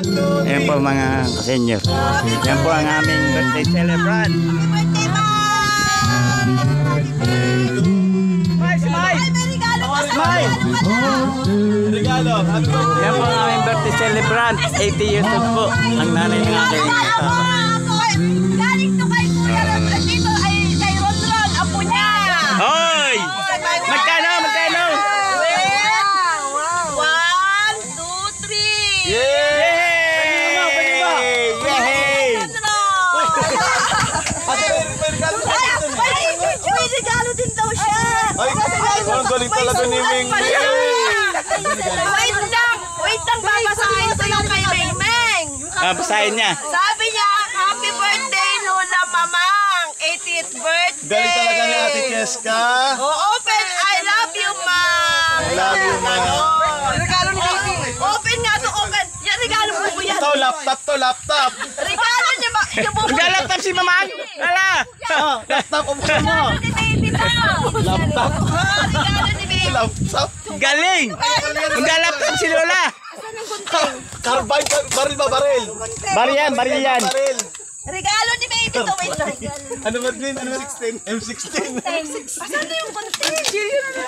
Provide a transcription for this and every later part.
Ayan po mga ka-senior. Yan po ang aming birthday celebrant. Smile! Regalo. Yan po ang aming birthday celebrant. 80 years old po. Ang nanay ng aking kasama. Galing to kay Kuya Ron. Dito ay kay Ron Ron. Apo niya. Hoy! Magkano? Magkano? 1, 2, 3. Yay! Yay! May regalo din daw siya. Ang galing talaga ni Ming. Wait lang, babasahin ko yung kay Ming Ming. Basahin niya. Sabi niya, happy birthday Lola Mamang, 80th birthday. Galing talaga ni Ate Cheska. Open, I love you, Ma'am. I love you, Ma'am. Regalo ni Ming. Open nga to, open. Yan, regalo mo po yan. Ito, laptop. Regalo niya ba? Maglalaptop si Mamang. Hala! Laptop, upuan mo. Laptop. Regalo ni Ming. Laptop. Galing! Maglalaptop si Lola. Carbine, baril ba, baril? Baril yan, baril yan. Baril. Regalo ni Ming. Dito, wait lang. Ano ba din? Ano 16? M16. Asan na yung content?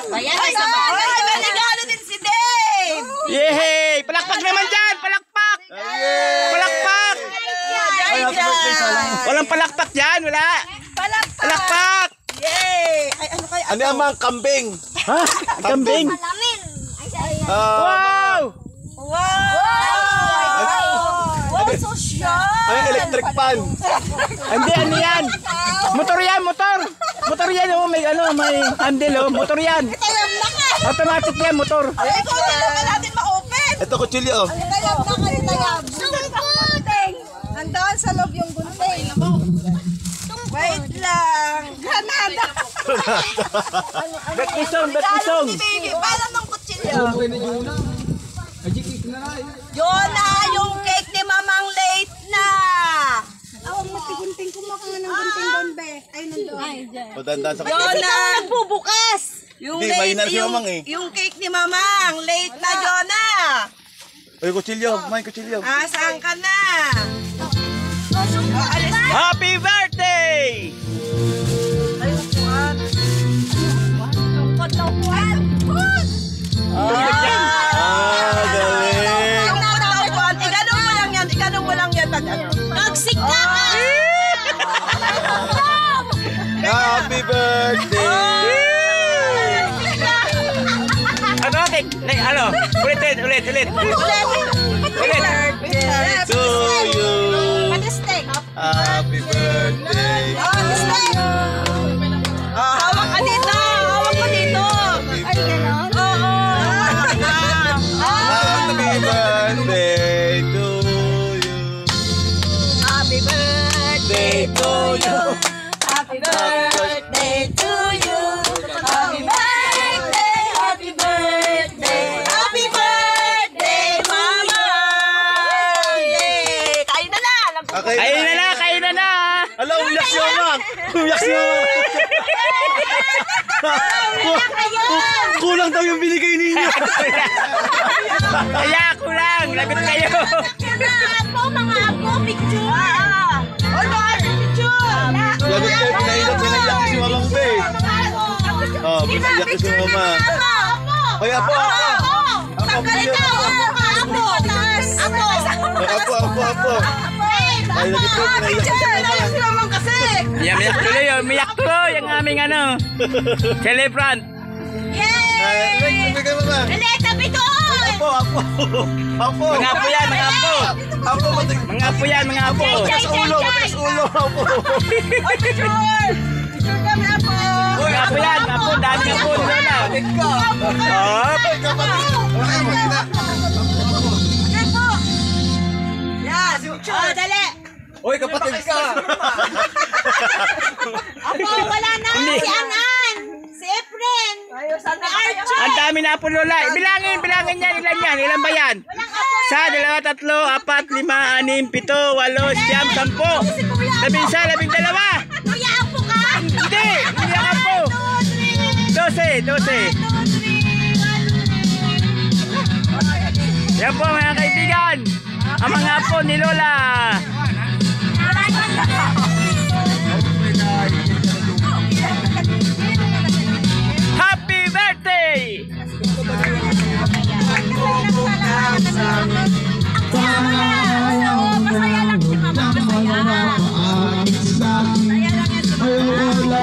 Ayan, ay, sa bagay. May regalo din si Dave. Yay! Palakpak naman dyan! Palakpak! Palakpak! Ay, happy birthday sa lang. Walang palakpak dyan, wala! Palakpak. Palakpak! Yay! Ay, ano kaya? Ano yung mga kambing? Ha? Kambing! Alamin. Wow! Wow! Wow, social! Ano yung electric fan? Hindi, ano yan? Motor yan, motor! Motor yan, oh, may ano, may handle, oh, motor yan! Tayam na ka! Automatic yan, motor! Ay, ikaw na lang natin ma-open! Ito, kutsilyo. Tayam na kayo, tayam! Gunting! Nandoon sa loob yung gunting. Wait lang! Granada! Bekisong, bekisong! Baby, parang ng kutsilyo. Yona, yung cake ni Mamang late na! Awang matigunting ko maka ng gunting doon, be. Ay, nandoon. Ay, O, dandan sa Yona! Nagbubukas! Yung Hindi, mahina si Mamang eh. Yung cake ni Mamang, late na, Yona! Uy, kutsilyo. May kutsilyo. Saan ka na? Alis na! Happy birthday! Lungkot, lungkot! Galing. Iganong mo lang yan, iganong mo lang yan. Nagsik ka ka! Happy birthday! Ano, Tek? Ano? Ulit. To you. Patistek! Happy birthday. Hawak ka dito! Hawak ko dito! ay, gano'n. Oo! Happy birthday to you. Happy birthday to you! Happy birthday to you! Happy birthday! Happy birthday! Happy birthday, Mama! Yay! Kain na na! Okay. Kain na na! Ala, uyak si Mamang. Uyak si Mamang. Kulang daw yung binigay ninyo. Kaya ako lang! Lagot kayo! Mga apo, picture! All mga picture! Lagot kayo, pinaiyak si Mamang Be. Oh, pinaiyak si Mamang. Hoy, apo. Tanggalin ka! Apo! Taas! Apo. Ay, lagot kayo, pinaiyak si Mamang. Si Mamang kasi! Umiyak tuloy ang aming ano, celebrant. Yay! Ay, bigay mo ba? Releta Pito! Apo. Mga apo yan, mga apo. Apo, matig. Mga apo yan, mga apo. Matigas ulo, apo. Oy, picture! Picture kami, Apo! Mga apo yan, mga apo. Dami apo, Lola. Oh, Apo! Yan, picture! Dali! Hoy, kapatid ka. Apo, wala na! Si Anan! Si Efren! Si Archie! ang dami na apo, Lola. Bilangin yan, ilan ba yan? Sa, 2, 3, 4, 5, 6, 7, 8, 9, 10, 11, 12. Kuya, Apo ka! Hindi ang apo. 12. Yan po mga kaibigan. ang mga apo ni Lola. Happy birthday!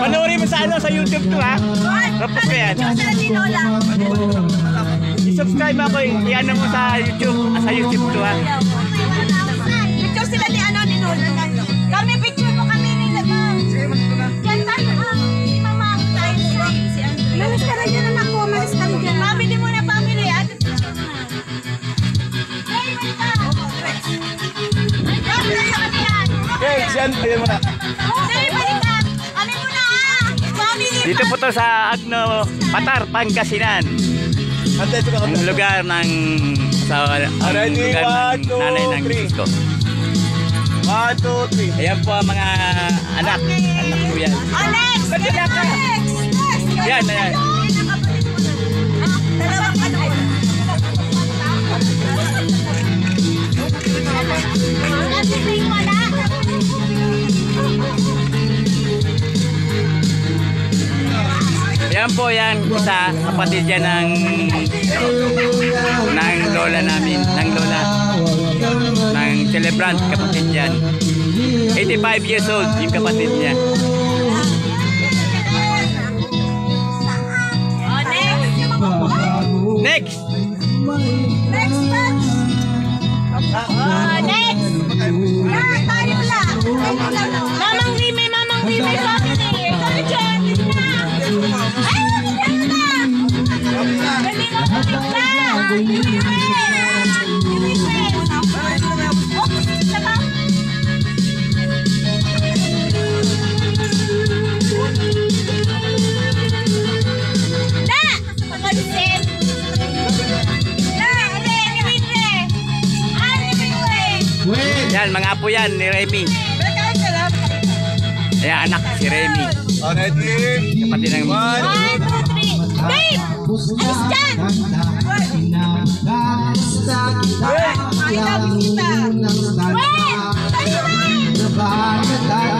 Panoorin mo sa YouTube to ha. Tapos ko yan. I-subscribe ako yan mo sa YouTube to ha. Picture sila ni Nola. Kami picture mo kami ni Mama. Yan tayo si Mama tayo si Andre. Malis ka rin dyan anak ko, malis ka rin dyan. Family muna family. Okay, siyan, pili mo na. Dito po to sa Agno, Patar, Pangasinan. Ante, ito ka Ang lugar ng Ready, lugar 1, ng 2, nanay ng 3. Isko. 1, 2, 3. Ayan po ang mga anak ko yan. Alex! Yan, ayan. Yan po yan, isa kapatid yan ng lola namin, ng lola, ng celebrant, kapatid yan. 85 years old, yung kapatid niya. Next! Mamang Rime family. Kami dyan. Yan, mga apo yan ni Remy. Ayan, anak si Remy. Ready? Kapatid ng 1, 1, 2, 3. Babe! Alis dyan!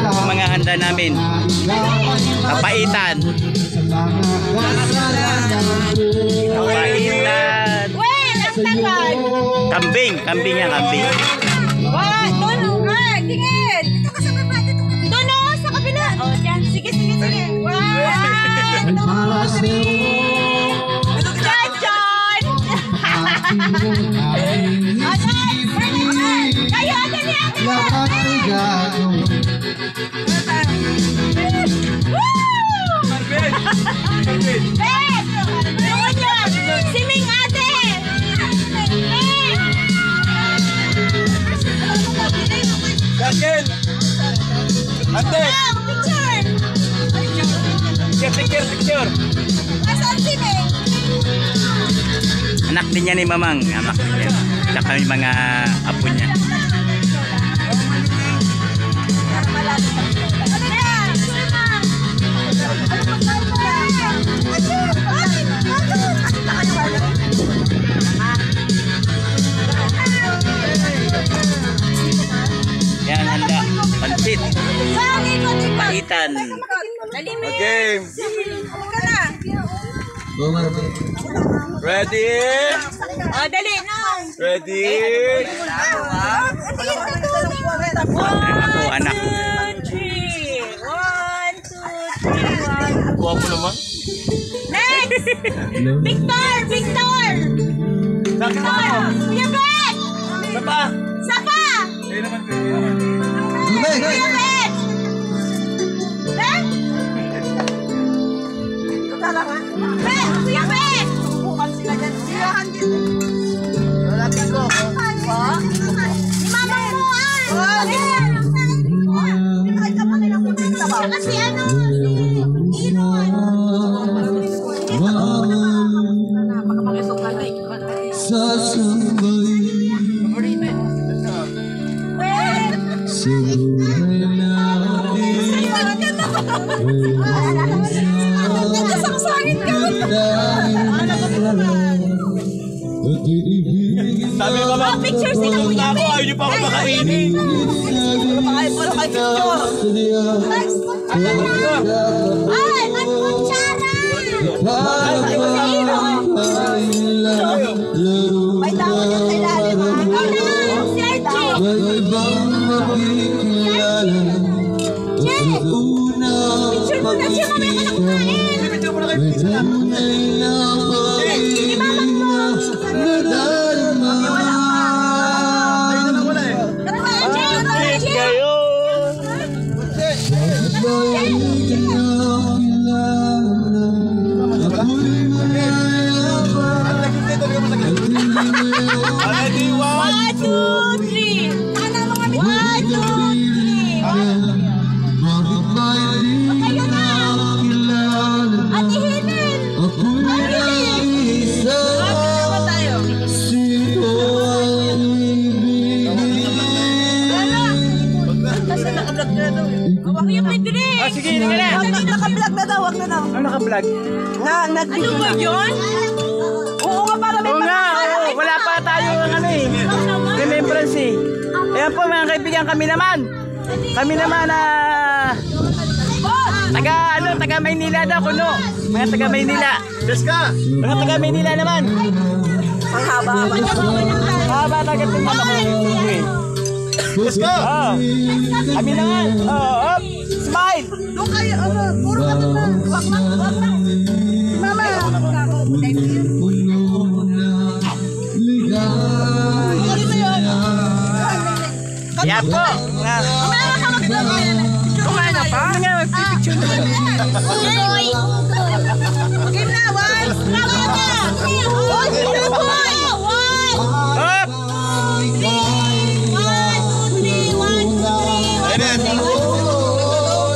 Ang mga handa namin. Kapaitan. Kapaitan. Wait! Ang tagal! Kambing. Kambing yan, kambing. Doon! Tingin! Dito ka sa baba. Doon o! Sa kabila! O, dyan. Sige. 1, 2, 3. John! Kayo, adali! Si Ming ate! Jakel! Ante! Picture. Asan si Ming? Anak din niya ni Mamang. Anak din niya. Tsaka yung mga apo niya. Yan, handa. Pansit. Paitan. Okay. Ready? Oh, dali, no. Ready? Ako, anak. 1, 2, 3. 1, 2, 3, 1. Kuha mo naman. Next! Victor! Kuya Bet! Sapa! Sapa! Kayo naman. Kuya Bet! Bet! Bet! Kuya Bet! Bukan sila dyan. Siyahan din. Lalapin ko. Ni Mama mo ah! Kasi ano? Nagkasangsangit ka. Sabi ba ba? Picture sila, Kuya Bet. Pakainin. Ay, man kutsara! May tawag yan sa ilalim, ha? Si Archie! Picture mo na siya, mamaya ka na kumain! Picture mo na kayo, pizza lang. Si mamang mo! Ayun na wala eh. Cute kayo. Ang laging dito, hindi ka masakit. Ready, 1, 1, 2, 3! Ano mo kami? 1, 2, 3! Kayo na! Ate Helen! Ano tayo? Kasi naka-vlog na daw eh. Huwag yung may drink! Ah, sige, sige na. Naka-vlog na daw, wag na daw. Ano naka-vlog? Ano ba yun? Oo nga, para may Oo nga, oo. Wala pa tayo ng ano eh. Remembrance eh. Ayan po mga kaibigan, kami naman. Kami naman taga Maynila daw kuno. Mga taga Maynila. Jessica! Mga taga Maynila naman. Ang haba-haba niya. Haba taga tingnan ako. Jessica! Oh. Kami naman. Oh, up. Smile. Doon kayo, puro ka na. Wag lang, wag lang. Mama! Yan po. Mamaya ka mag-vlog. Kumain na pa? Ano nga, magpipicture na lang. Ugoy! Okay na, one! Bravo na! One! Ugoy! One! Up. 1, 2, 3! 1, 2, 3! Ayun na.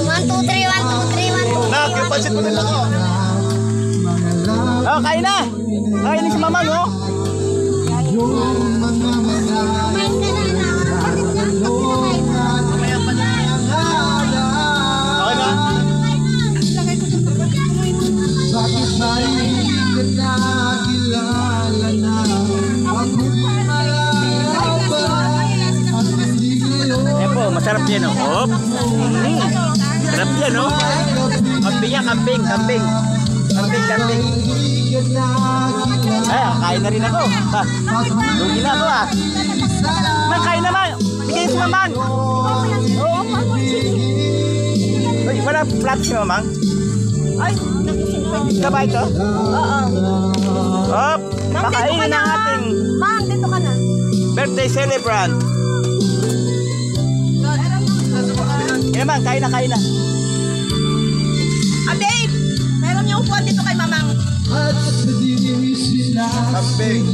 1, 2, 3! 1, 2, 3! 1, 2, 3! Nak, yung pansit mo nila ko. Oh, kain na. Kain na si mama, no? Kumain ka na na. Mamaya pa na. Okay na? Ayan po, masarap yan, no? Op. Sarap yan, no? Kambing yan, kambing. Kambing. Ay, kain na rin ako. Ha, lugi na ako, ha. Man, kain naman. Bigay si mamang. Uy, wala flat si mamang. Ay, ito ba ito? Oo. Op, pakainin ang ating Ma'am, dito ka na. birthday celebrant. Eh, man, kain na. Dave! Meron niyo upuan dito kay Mamang. Kambing.